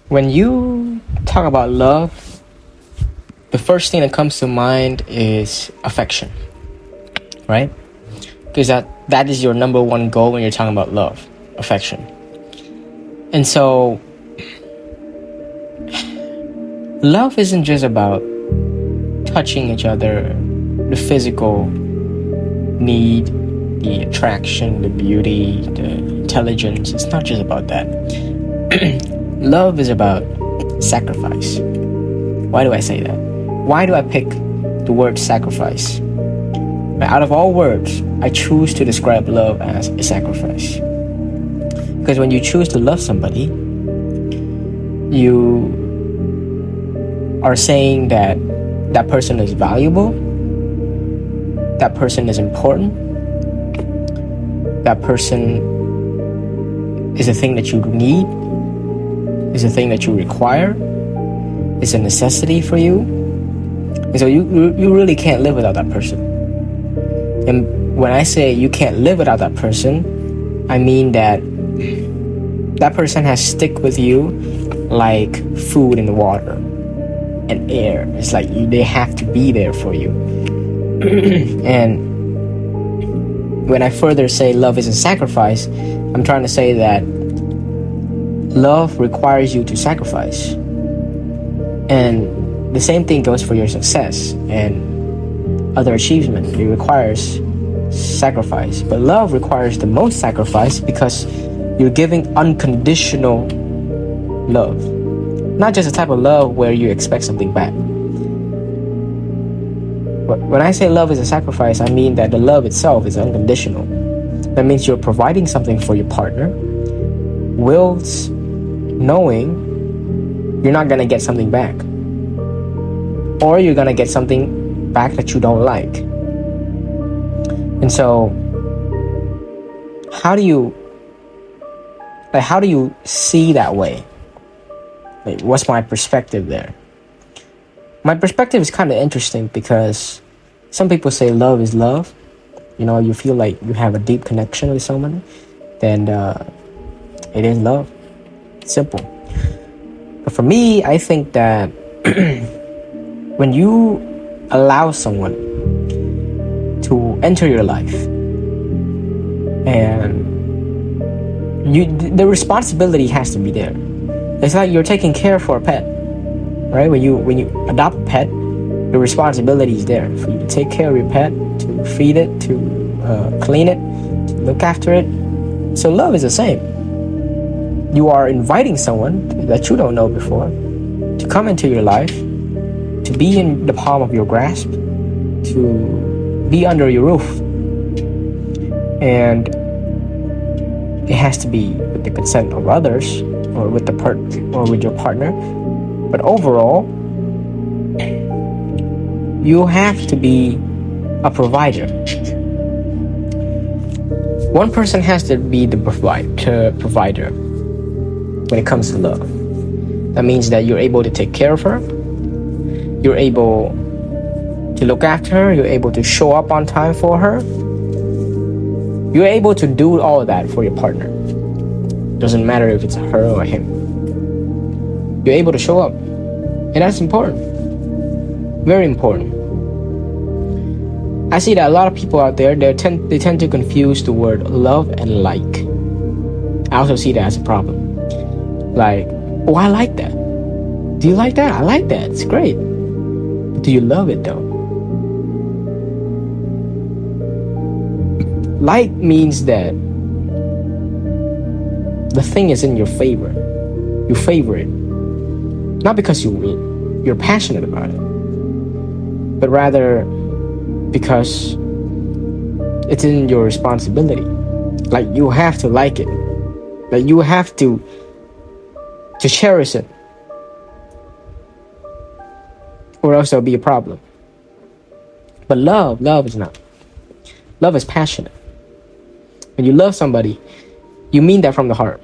When you talk about love, the first thing that comes to mind is affection, right? Because that is your number one goal when you're talking about love, affection. And so, love isn't just about touching each other, the physical need, the attraction, the beauty, the intelligence. It's not just about that. Love is about sacrifice. Why do I say that? Why do I pick the word sacrifice? Out of all words, I choose to describe love as a sacrifice. Because when you choose to love somebody, you are saying that that person is valuable, that person is important, that person is a thing that you need, is a thing that you require, is a necessity for you. And so you really can't live without that person. And when I say you can't live without that person, I mean that that person has stick with you like food and water and air. It's like they have to be there for you. And when I further say love is a sacrifice, I'm trying to say that love requires you to sacrifice. And the same thing goes for your success and other achievement. It requires sacrifice. But love requires the most sacrifice because you're giving unconditional love. Not just a type of love where you expect something back. But when I say love is a sacrifice, I mean that the love itself is unconditional. That means you're providing something for your partner, whilst knowing you're not going to get something back. Or you're going to get something back that you don't like. And so, how do you see that way? Like, what's my perspective there? My perspective is kind of interesting because some people say love is love. You know, you feel like you have a deep connection with someone, then it is love. Simple. But for me, I think that when you allow someone to enter your life and the responsibility has to be there. It's like you're taking care for a pet, right? When you adopt a pet, the responsibility is there for you to take care of your pet, to feed it, to clean it, to look after it. So love is the same. You are inviting someone that you don't know before to come into your life, to be in the palm of your grasp, to be under your roof. And it has to be with the consent of others or with your partner. But overall, you have to be a provider. One person has to be the provider when it comes to love. That means that you're able to take care of her, you're able to look after her, you're able to show up on time for her, you're able to do all of that for your partner. Doesn't matter if it's her or him. You're able to show up, and that's important. Very important. I see that a lot of people out there, they tend to confuse the word love and like. I also see that as a problem. Like, oh, I like that. Do you like that? I like that. It's great. But do you love it though? Like means that the thing is in your favor. You favor it. Not because you're passionate about it, but rather because it's in your responsibility. Like, you have to like it. Like, you have to cherish it, or else there'll be a problem. But love is not. Love is passionate. When you love somebody, you mean that from the heart.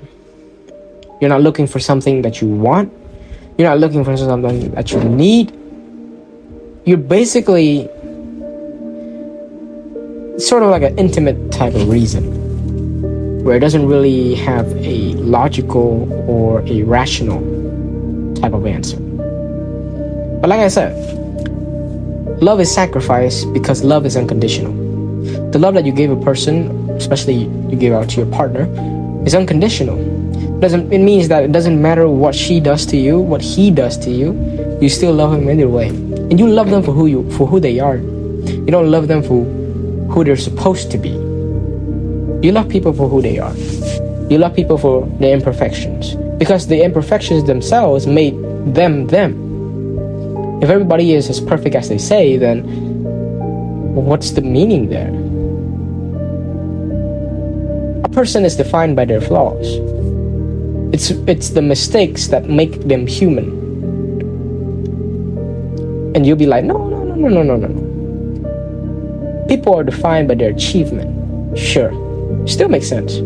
You're not looking for something that you want. You're not looking for something that you need. You're basically sort of like an intimate type of reason, where it doesn't really have a logical or a rational type of answer. But like I said, love is sacrifice because love is unconditional. The love that you give a person, especially you give out to your partner, is unconditional. It means that it doesn't matter what she does to you, what he does to you, you still love him either way. And you love them for who they are. You don't love them for who they're supposed to be. You love people for who they are. You love people for their imperfections, because the imperfections themselves made them them. If everybody is as perfect as they say, then what's the meaning there? A person is defined by their flaws. It's the mistakes that make them human. And you'll be like, no. People are defined by their achievement. Sure, still makes sense.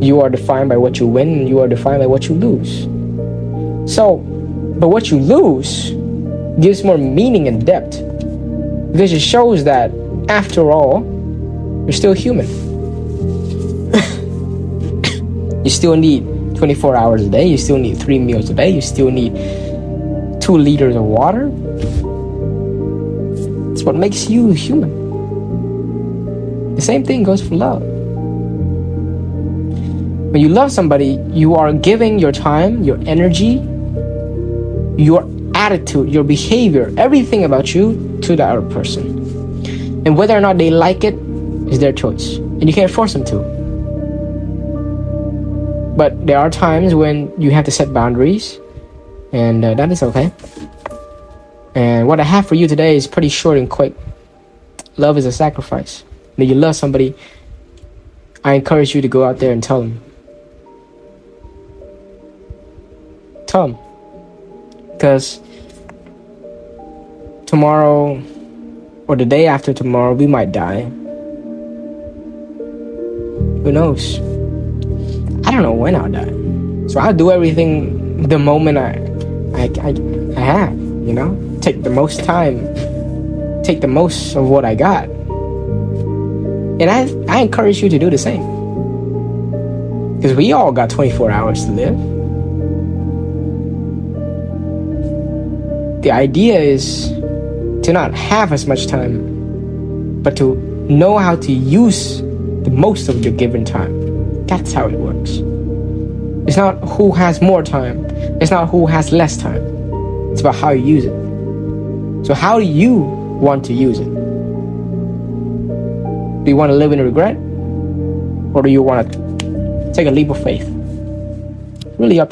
You are defined by what you win, and you are defined by what you lose. So, but what you lose gives more meaning and depth, because it shows that, after all, you're still human. You still need 24 hours a day. You still need 3 meals a day. You still need 2 liters of water. It's what makes you human. The same thing goes for love. When you love somebody, you are giving your time, your energy, your attitude, your behavior, everything about you to the other person. And whether or not they like it is their choice. And you can't force them to. But there are times when you have to set boundaries, and that is okay. And what I have for you today is pretty short and quick. Love is a sacrifice. When you love somebody, I encourage you to go out there and tell them. Tell them. Because tomorrow or the day after tomorrow, we might die. Who knows? I don't know when I'll die. So I'll do everything the moment I have, you know? Take the most time. Take the most of what I got. And I encourage you to do the same. Because we all got 24 hours to live. The idea is to not have as much time, but to know how to use the most of your given time. That's how it works. It's not who has more time. It's not who has less time. It's about how you use it. So how do you want to use it? Do you want to live in regret? Or do you want to take a leap of faith? It's really up to you.